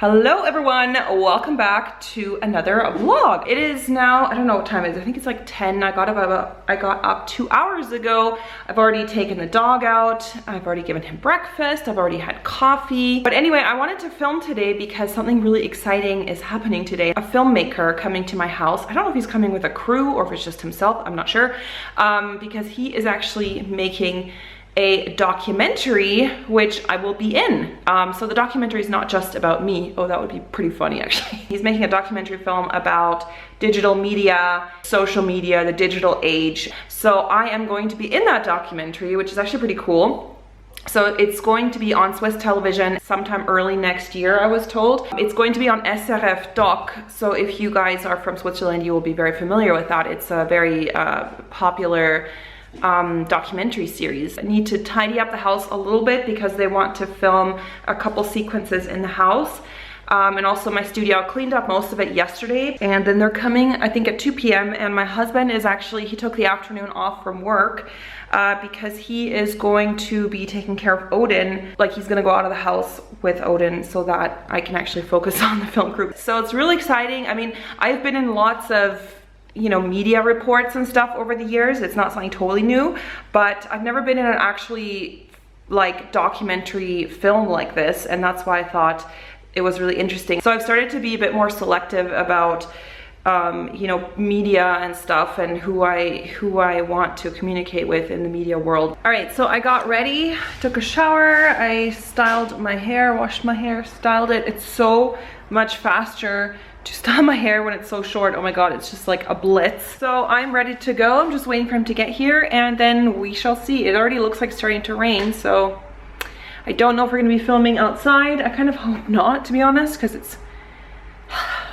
Hello everyone, welcome back to another vlog. It is now, I don't know what time it is, I think it's like 10. I got up 2 hours ago. I've already taken the dog out, I've already given him breakfast, I've already had coffee. But anyway, I wanted to film today because something really exciting is happening today. A filmmaker coming to my house. I don't know if he's coming with a crew or if it's just himself, I'm not sure. Because he is actually making a documentary which I will be in. So the documentary is not just about me. Oh, that would be pretty funny actually. He's making a documentary film about digital media, social media, the digital age. So I am going to be in that documentary, which is actually pretty cool. So it's going to be on Swiss television sometime early next year, I was told. It's going to be on SRF Doc. So if you guys are from Switzerland, you will be very familiar with that. It's a very popular documentary series. I need to tidy up the house a little bit because they want to film a couple sequences in the house. And also my studio, I cleaned up most of it yesterday, and then they're coming I think at 2 p.m. and my husband is actually, he took the afternoon off from work because he is going to be taking care of Odin. Like, he's gonna go out of the house with Odin so that I can actually focus on the film crew. So it's really exciting. I mean, I've been in lots of, you know, media reports and stuff over the years. It's not something totally new, but I've never been in an actually like documentary film like this, and that's why I thought it was really interesting. So I've started to be a bit more selective about you know, media and stuff, and who I want to communicate with in the media world. All right, so I got ready, took a shower, I styled my hair, washed my hair, styled it. It's so much faster to style my hair when it's so short. Oh my god, it's just like a blitz. So I'm ready to go. I'm just waiting for him to get here and then we shall see. It already looks like it's starting to rain, so I don't know if we're gonna be filming outside. I kind of hope not, to be honest, because it's,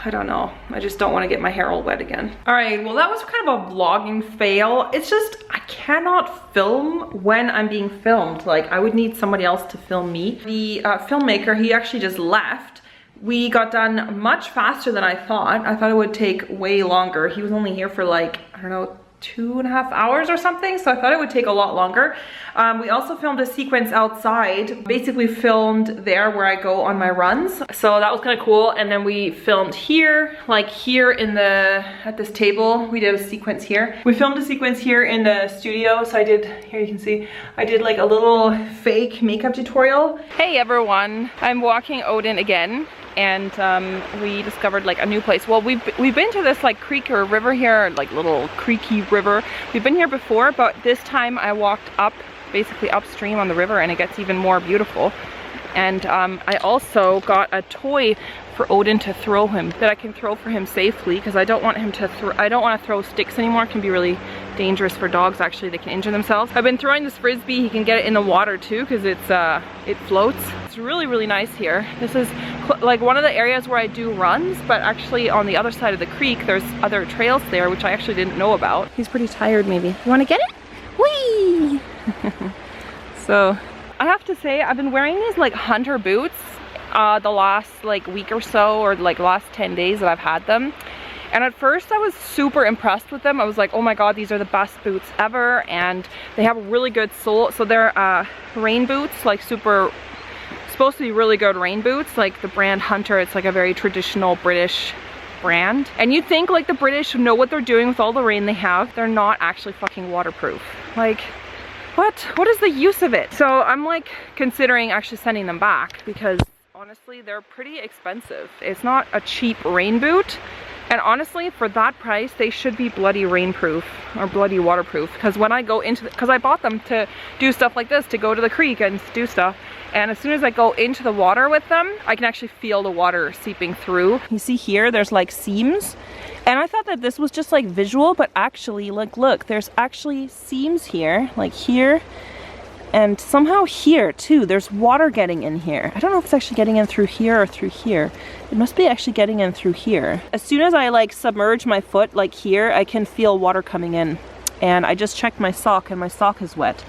I don't know. I just don't want to get my hair all wet again. All right, well that was kind of a vlogging fail. It's just, I cannot film when I'm being filmed. Like, I would need somebody else to film me. The filmmaker, he actually just left. We got done much faster than I thought. I thought it would take way longer. He was only here for like, I don't know, 2.5 hours or something, so I thought it would take a lot longer. We also filmed a sequence outside, basically filmed there where I go on my runs. So that was kind of cool. And then we filmed here, like here in the, at this table, we did a sequence here. We filmed a sequence here in the studio. So I did, here you can see, I did like a little fake makeup tutorial. Hey everyone, I'm walking Odin again. And we discovered like a new place. Well, we've been to this like creek or river here, like little creaky river. We've been here before, but this time I walked up, basically upstream on the river, and it gets even more beautiful. And I also got a toy for Odin to throw him, that I can throw for him safely, because I don't want him to I don't want to throw sticks anymore. It can be really dangerous for dogs, actually. They can injure themselves. I've been throwing this frisbee. He can get it in the water too, because it's it floats. It's really, really nice here. This is like one of the areas where I do runs, but actually on the other side of the creek there's other trails there, which I actually didn't know about. He's pretty tired maybe. You want to get it? Whee! So I have to say, I've been wearing these like hunter boots the last like week or so, or like last 10 days that I've had them. And at first I was super impressed with them. I was like, oh my god, these are the best boots ever, and they have a really good sole. So they're rain boots, like super, supposed to be really good rain boots, like the brand Hunter. It's like a very traditional British brand. And you'd think like the British know what they're doing with all the rain they have. They're not actually fucking waterproof. Like, what is the use of it? So I'm like considering actually sending them back, because honestly they're pretty expensive. It's not a cheap rain boot, and honestly for that price they should be bloody rainproof or bloody waterproof. Because when I go into because I bought them to do stuff like this, to go to the creek and do stuff, and as soon as I go into the water with them, I can actually feel the water seeping through. You see here there's like seams, and I thought that this was just like visual, but actually like look, there's actually seams here, like here, and somehow here too. There's water getting in here. I don't know if it's actually getting in through here or through here. It must be actually getting in through here. As soon as I like submerge my foot like here, I can feel water coming in. And I just checked my sock and my sock is wet.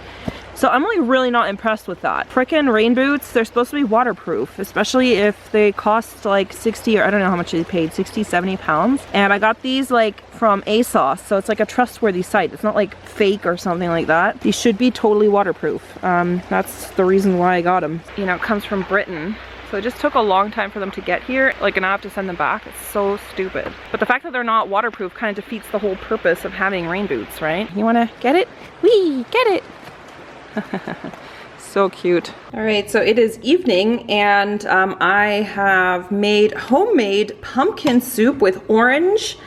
So I'm like really not impressed with that. Frickin' rain boots, they're supposed to be waterproof, especially if they cost like 60, or I don't know how much they paid, 60, 70 pounds. And I got these like from ASOS, so it's like a trustworthy site. It's not like fake or something like that. These should be totally waterproof. That's the reason why I got them. You know, it comes from Britain. so it just took a long time for them to get here. Like, and I have to send them back. It's so stupid. But the fact that they're not waterproof kind of defeats the whole purpose of having rain boots, right? You wanna get it? Wee, get it! So cute. All right, so it is evening and I have made homemade pumpkin soup with orange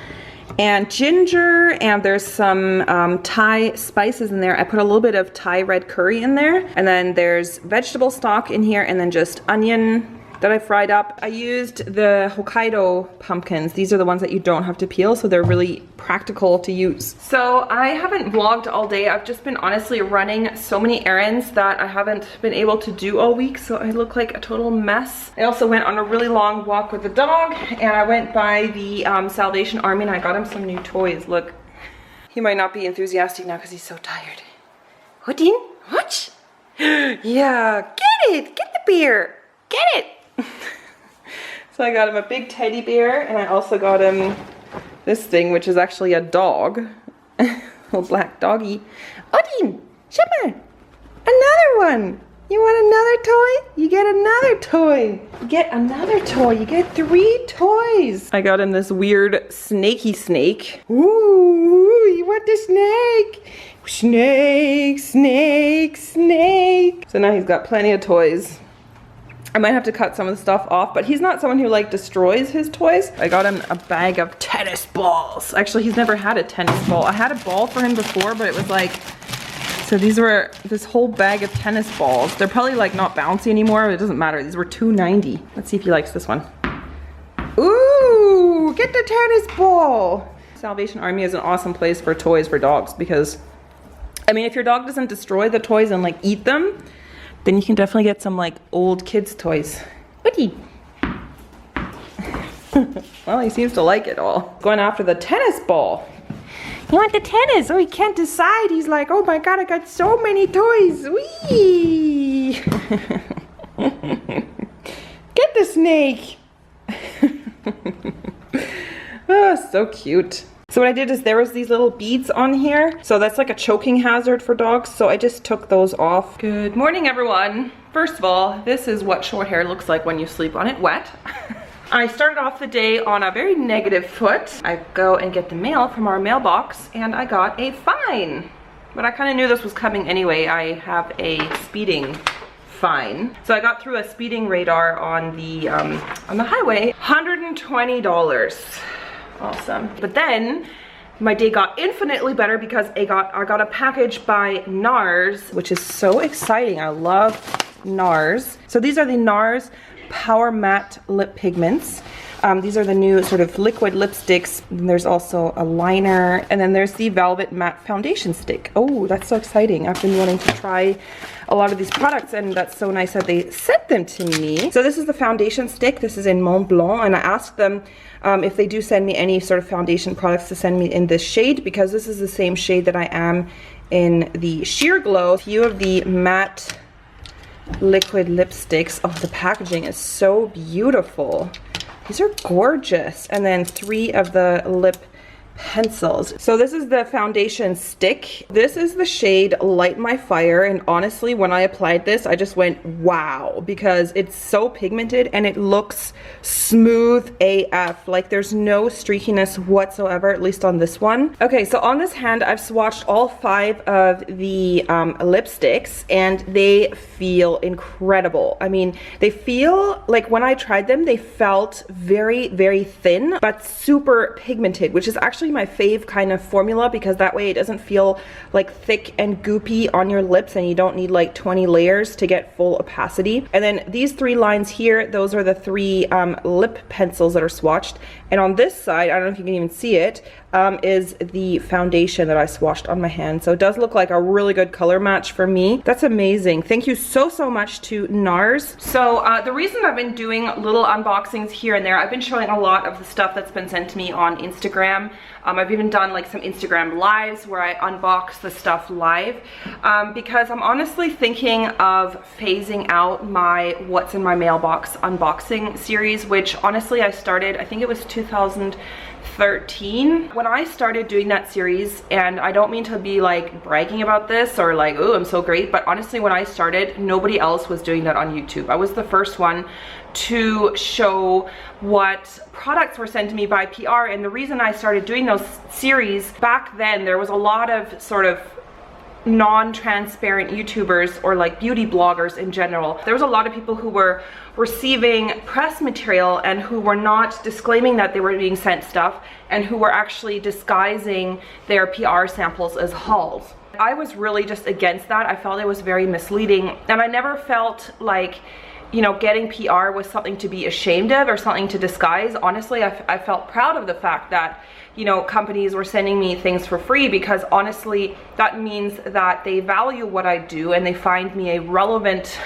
and ginger, and there's some Thai spices in there. I put a little bit of Thai red curry in there, and then there's vegetable stock in here, and then just onion that I fried up. I used the Hokkaido pumpkins. These are the ones that you don't have to peel, so they're really practical to use. So I haven't vlogged all day. I've just been honestly running so many errands that I haven't been able to do all week, so I look like a total mess. I also went on a really long walk with the dog, and I went by the Salvation Army and I got him some new toys. Look, he might not be enthusiastic now because he's so tired. Odin, what? Yeah, get it, get the beer, get it. So I got him a big teddy bear, and I also got him this thing, which is actually a dog. Little black doggy. Odin, Shepard, another one. You want another toy? You get another toy. You get another toy. You get 3 toys. I got him this weird snaky snake. Ooh, you want the snake? Snake, snake, snake. So now he's got plenty of toys. I might have to cut some of the stuff off, but he's not someone who like destroys his toys. I got him a bag of tennis balls. Actually, he's never had a tennis ball. I had a ball for him before, but it was like, so these were this whole bag of tennis balls. They're probably like not bouncy anymore, but it doesn't matter. These were $2.90. Let's see if he likes this one. Ooh, get the tennis ball. Salvation Army is an awesome place for toys for dogs because, I mean, if your dog doesn't destroy the toys and like eat them, then you can definitely get some like old kids toys. Woody. Well, he seems to like it all. Going after the tennis ball. You want the tennis? Oh, he can't decide. He's like, oh my God, I got so many toys. Whee! Get the snake. Oh, so cute. So what I did is there was these little beads on here. So that's like a choking hazard for dogs. So I just took those off. Good morning, everyone. First of all, this is what short hair looks like when you sleep on it wet. I started off the day on a very negative foot. I go and get the mail from our mailbox and I got a fine. But I kind of knew this was coming anyway. I have a speeding fine. So I got through a speeding radar on the highway. $120. Awesome. But then my day got infinitely better because I got a package by NARS, which is so exciting. I love NARS. So these are the NARS Power Matte Lip Pigments. These are the new sort of liquid lipsticks. And there's also a liner, and then there's the Velvet Matte Foundation Stick. Oh, that's so exciting. I've been wanting to try a lot of these products, and that's so nice that they sent them to me. So this is the foundation stick. This is in Mont Blanc, and I asked them if they do send me any sort of foundation products to send me in this shade, because this is the same shade that I am in the Sheer Glow. A few of the matte liquid lipsticks. Oh, the packaging is so beautiful. These are gorgeous. And then 3 of the lip pencils. So this is the foundation stick. This is the shade Light My Fire, and honestly when I applied this I just went wow, because it's so pigmented and it looks smooth AF. Like there's no streakiness whatsoever, at least on this one. Okay, so on this hand I've swatched all 5 of the lipsticks and they feel incredible. I mean, they feel like when I tried them they felt very, very thin but super pigmented, which is actually my fave kind of formula, because that way it doesn't feel like thick and goopy on your lips and you don't need like 20 layers to get full opacity. And then these 3 lines here, those are the 3 lip pencils that are swatched. And on this side, I don't know if you can even see it, is the foundation that I swatched on my hand. So it does look like a really good color match for me. That's amazing. Thank you so, so much to NARS. So the reason I've been doing little unboxings here and there, I've been showing a lot of the stuff that's been sent to me on Instagram. I've even done like some Instagram lives where I unbox the stuff live, because I'm honestly thinking of phasing out my What's in My Mailbox unboxing series, which honestly I started, I think it was 2013 when I started doing that series. And I don't mean to be like bragging about this or like, oh, I'm so great, but honestly when I started nobody else was doing that on YouTube. I was the first one to show what products were sent to me by PR. And the reason I started doing those series back then, there was a lot of sort of non-transparent YouTubers or like beauty bloggers in general. There was a lot of people who were receiving press material and who were not disclaiming that they were being sent stuff, and who were actually disguising their PR samples as hauls. I was really just against that. I felt it was very misleading, and I never felt like, you know, getting PR was something to be ashamed of or something to disguise. Honestly, I felt proud of the fact that, you know, companies were sending me things for free, because honestly, that means that they value what I do and they find me a relevant,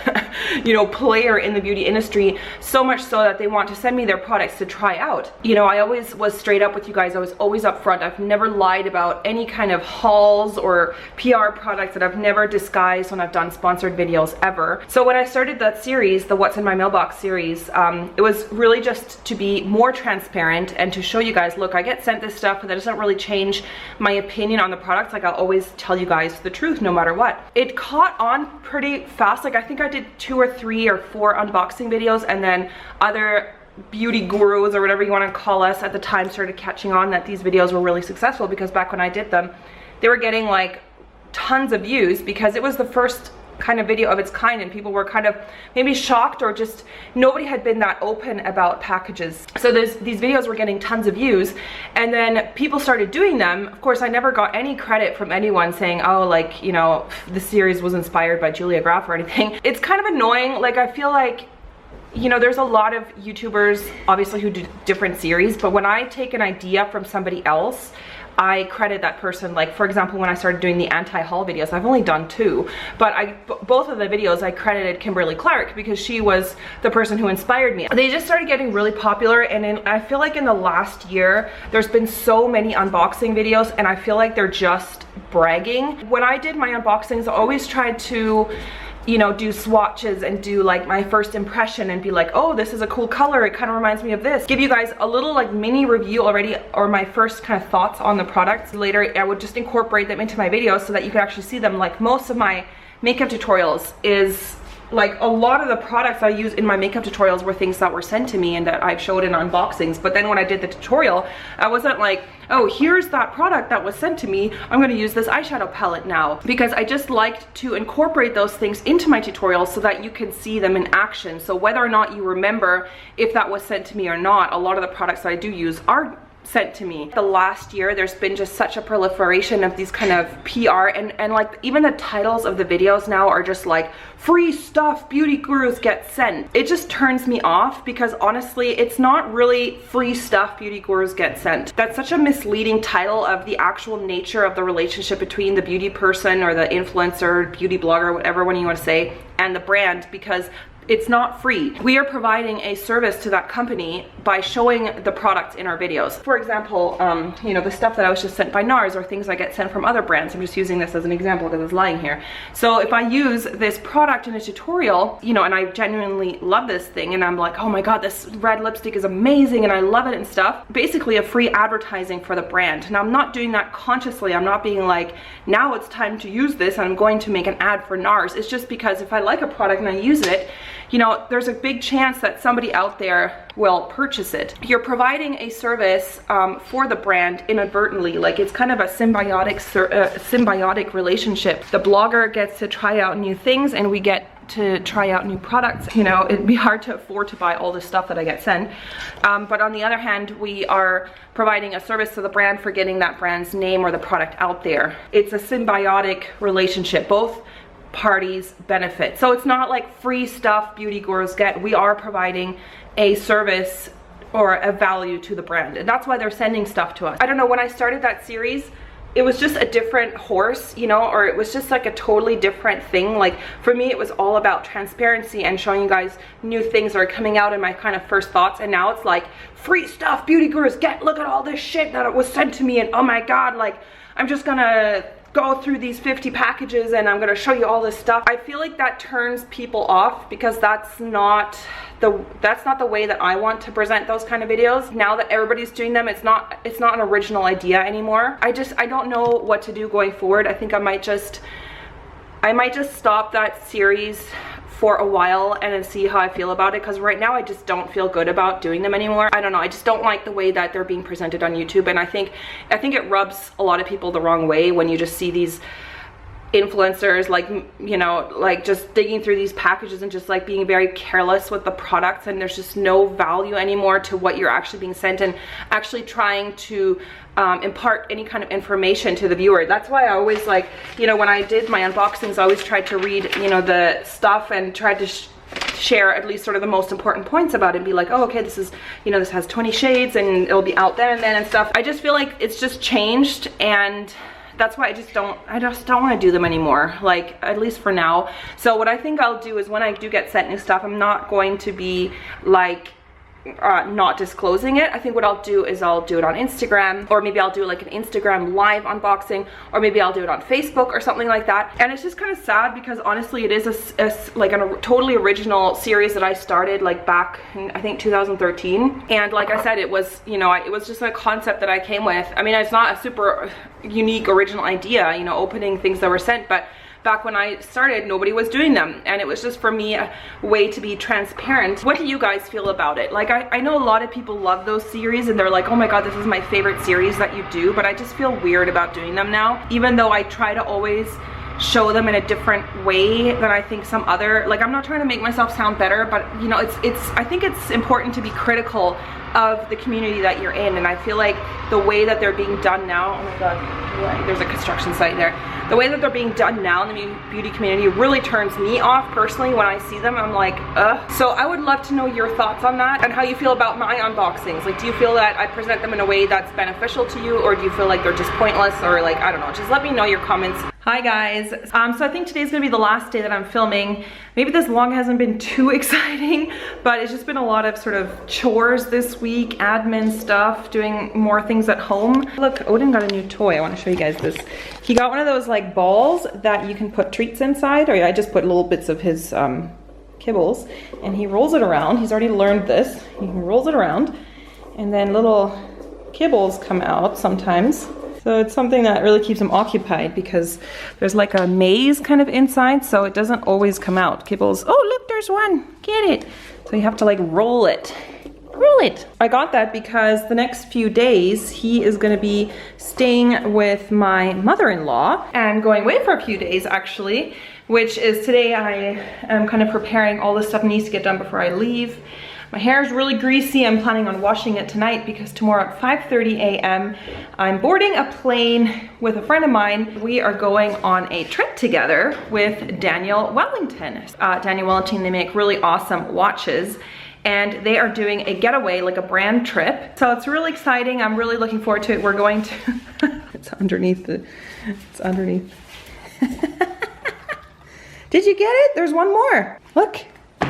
you know, player in the beauty industry, so much so that they want to send me their products to try out. You know, I always was straight up with you guys. I was always upfront. I've never lied about any kind of hauls or PR products, that I've never disguised when I've done sponsored videos ever. So when I started that series, the What's in My Mailbox series, it was really just to be more transparent and to show you guys, look, I get sent this stuff, but that doesn't really change my opinion on the products. Like, I'll always tell you guys the truth no matter what. It caught on pretty fast. Like, I think I did 2 or 3 or 4 unboxing videos, and then other beauty gurus or whatever you want to call us at the time started catching on that these videos were really successful, because back when I did them, they were getting like tons of views, because it was the first kind of video of its kind, and people were kind of maybe shocked, or just nobody had been that open about packages. So these videos were getting tons of views, and then people started doing them. Of course, I never got any credit from anyone saying, oh, like, you know, the series was inspired by Julia Graf or anything. It's kind of annoying. Like, I feel like, you know, there's a lot of YouTubers obviously who do different series, but when I take an idea from somebody else, I credit that person. Like, for example, when I started doing the anti-haul videos, I've only done 2, but both of the videos I credited Kimberly Clark, because she was the person who inspired me. They just started getting really popular, and I feel like in the last year, there's been so many unboxing videos, and I feel like they're just bragging. When I did my unboxings, I always tried to, you know, do swatches and do like my first impression and be like, oh, this is a cool color, it kind of reminds me of this. Give you guys a little like mini review already, or my first kind of thoughts on the products. Later I would just incorporate them into my videos so that you could actually see them. Like, most of my makeup tutorials is like, a lot of the products I use in my makeup tutorials were things that were sent to me and that I've showed in unboxings. But then when I did the tutorial, I wasn't like, oh, here's that product that was sent to me, I'm gonna use this eyeshadow palette now. Because I just liked to incorporate those things into my tutorials so that you can see them in action. So whether or not you remember if that was sent to me or not, a lot of the products that I do use are sent to me. The last year, there's been just such a proliferation of these kind of PR, and like even the titles of the videos now are just like, free stuff beauty gurus get sent. It just turns me off, because honestly, it's not really free stuff beauty gurus get sent. That's such a misleading title of the actual nature of the relationship between the beauty person or the influencer, beauty blogger, whatever one you want to say, and the brand, because it's not free. We are providing a service to that company by showing the products in our videos. For example, you know, the stuff that I was just sent by NARS, or things I get sent from other brands. I'm just using this as an example because it's lying here. So if I use this product in a tutorial, you know, and I genuinely love this thing, and I'm like, oh my god, this red lipstick is amazing and I love it and stuff, basically a free advertising for the brand. Now, I'm not doing that consciously. I'm not being like, now it's time to use this and I'm going to make an ad for NARS. It's just because if I like a product and I use it, you know, there's a big chance that somebody out there will purchase it. You're providing a service for the brand inadvertently. Like, it's kind of a symbiotic relationship. The blogger gets to try out new things, and we get to try out new products. You know, it'd be hard to afford to buy all the stuff that I get sent. But on the other hand, we are providing a service to the brand for getting that brand's name or the product out there. It's a symbiotic relationship. Both parties benefit. So it's not like free stuff beauty gurus get. We are providing a service or a value to the brand, and that's why they're sending stuff to us. I don't know, when I started that series, it was just a different horse, you know, or it was just like a totally different thing. Like, for me, it was all about transparency and showing you guys new things that are coming out in my kind of first thoughts. And now it's like, free stuff beauty gurus get, look at all this shit that was sent to me, and oh my god, like, I'm just gonna go through these 50 packages and I'm gonna show you all this stuff. I feel like that turns people off, because that's not the way that I want to present those kind of videos. Now that everybody's doing them, it's not an original idea anymore. I don't know what to do going forward. I think I might just stop that series for a while and then see how I feel about it, because right now I just don't feel good about doing them anymore. I don't know, I just don't like the way that they're being presented on YouTube, and I think it rubs a lot of people the wrong way when you just see these influencers, like, you know, like just digging through these packages and just like being very careless with the products, and there's just no value anymore to what you're actually being sent and actually trying to impart any kind of information to the viewer. That's why I always, like, you know, when I did my unboxings, I always tried to read, you know, the stuff and tried to share at least sort of the most important points about it and be like, oh, okay, this is, you know, this has 20 shades and it'll be out then and then and stuff. I just feel like it's just changed, and that's why I just don't want to do them anymore, like, at least for now. So what I think I'll do is when I do get sent new stuff, I'm not going to be like not disclosing it. I think what I'll do is I'll do it on Instagram, or maybe I'll do like an Instagram live unboxing, or maybe I'll do it on Facebook or something like that. And it's just kind of sad because honestly it is like a totally original series that I started like back in, I think, 2013. And like I said, it was, you know, it was just a concept that I came with. I mean, it's not a super unique original idea, you know, opening things that were sent, but back when I started, nobody was doing them, and it was just for me a way to be transparent. What do you guys feel about it? Like, I know a lot of people love those series and they're like, oh my god, this is my favorite series that you do, but I just feel weird about doing them now, even though I try to always show them in a different way than I think some other, like, I'm not trying to make myself sound better, but you know, I think it's important to be critical of the community that you're in, and I feel like the way that they're being done now, oh my god, there's a construction site there. The way that they're being done now in the beauty community really turns me off personally. When I see them, I'm like, ugh. So I would love to know your thoughts on that and how you feel about my unboxings. Like, do you feel that I present them in a way that's beneficial to you, or do you feel like they're just pointless, or like, I don't know, just let me know your comments. Hi guys, so I think today's gonna be the last day that I'm filming. Maybe this vlog hasn't been too exciting, but it's just been a lot of sort of chores this week, admin stuff, doing more things at home. Look, Odin got a new toy. I want to show you guys this. He got one of those like balls that you can put treats inside, or I just put little bits of his kibbles, and he rolls it around. He's already learned this. He rolls it around, and then little kibbles come out sometimes. So it's something that really keeps him occupied, because there's like a maze kind of inside, so it doesn't always come out. Kibbles, oh look, there's one, get it. So you have to like roll it. Roll it. I got that because the next few days he is going to be staying with my mother-in-law and going away for a few days actually, which is today. I am kind of preparing all the stuff that needs to get done before I leave. My hair is really greasy. I'm planning on washing it tonight because tomorrow at 5:30 a.m. I'm boarding a plane with a friend of mine. We are going on a trip together with Daniel Wellington. Daniel Wellington, they make really awesome watches, and they are doing a getaway, like a brand trip. So it's really exciting. I'm really looking forward to it. We're going to, it's underneath. Did you get it? There's one more. Look, there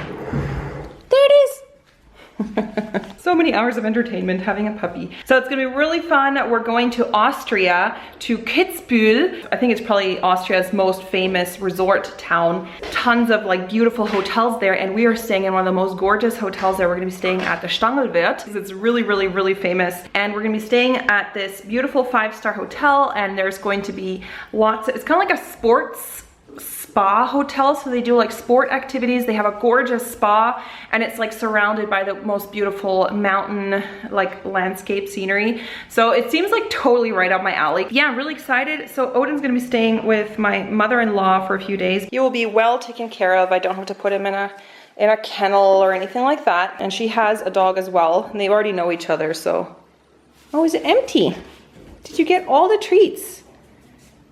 it is. So many hours of entertainment having a puppy. So it's gonna be really fun. We're going to Austria, to Kitzbühel. I think it's probably Austria's most famous resort town. Tons of like beautiful hotels there, and we are staying in one of the most gorgeous hotels there. We're gonna be staying at the Stangelwirt. It's really, really, really famous. And we're gonna be staying at this beautiful 5-star hotel, and there's going to be lots of, it's kind of like a sports spa hotel, so they do like sport activities. They have a gorgeous spa, and it's like surrounded by the most beautiful mountain like landscape scenery. So it seems like totally right up my alley. Yeah, I'm really excited. So Odin's gonna be staying with my mother-in-law for a few days. He will be well taken care of. I don't have to put him in a kennel or anything like that. And she has a dog as well, and they already know each other. So, oh, is it empty? Did you get all the treats?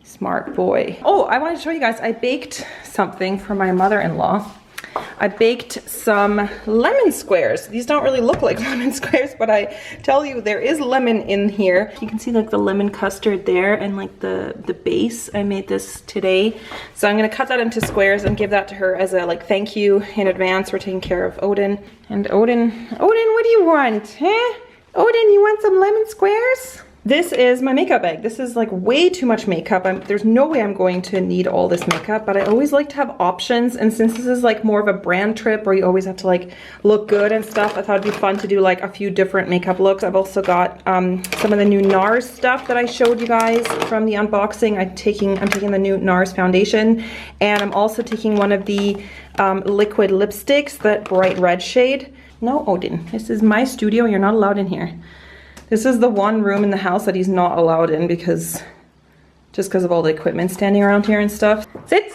Smart boy. Oh, I wanted to show you guys, I baked something for my mother-in-law. I baked some lemon squares. These don't really look like lemon squares, but I tell you, there is lemon in here. You can see like the lemon custard there, and like the base. I made this today. So I'm gonna cut that into squares and give that to her as a like thank you in advance for taking care of Odin. And Odin, what do you want? Huh? Odin, you want some lemon squares? This is my makeup bag. This is like way too much makeup. There's no way I'm going to need all this makeup, but I always like to have options. And since this is like more of a brand trip where you always have to like look good and stuff, I thought it'd be fun to do like a few different makeup looks. I've also got some of the new NARS stuff that I showed you guys from the unboxing. I'm taking the new NARS foundation, and I'm also taking one of the liquid lipsticks, that bright red shade. No, Odin, this is my studio. You're not allowed in here. This is the one room in the house that he's not allowed in just because of all the equipment standing around here and stuff. Sit.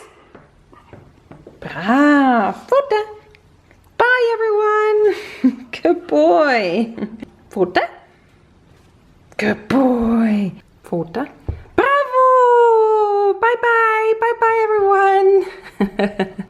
Fota. Bye, everyone. Good boy. Fota. Good boy. Fota. Bravo. Bye-bye. Bye-bye, everyone.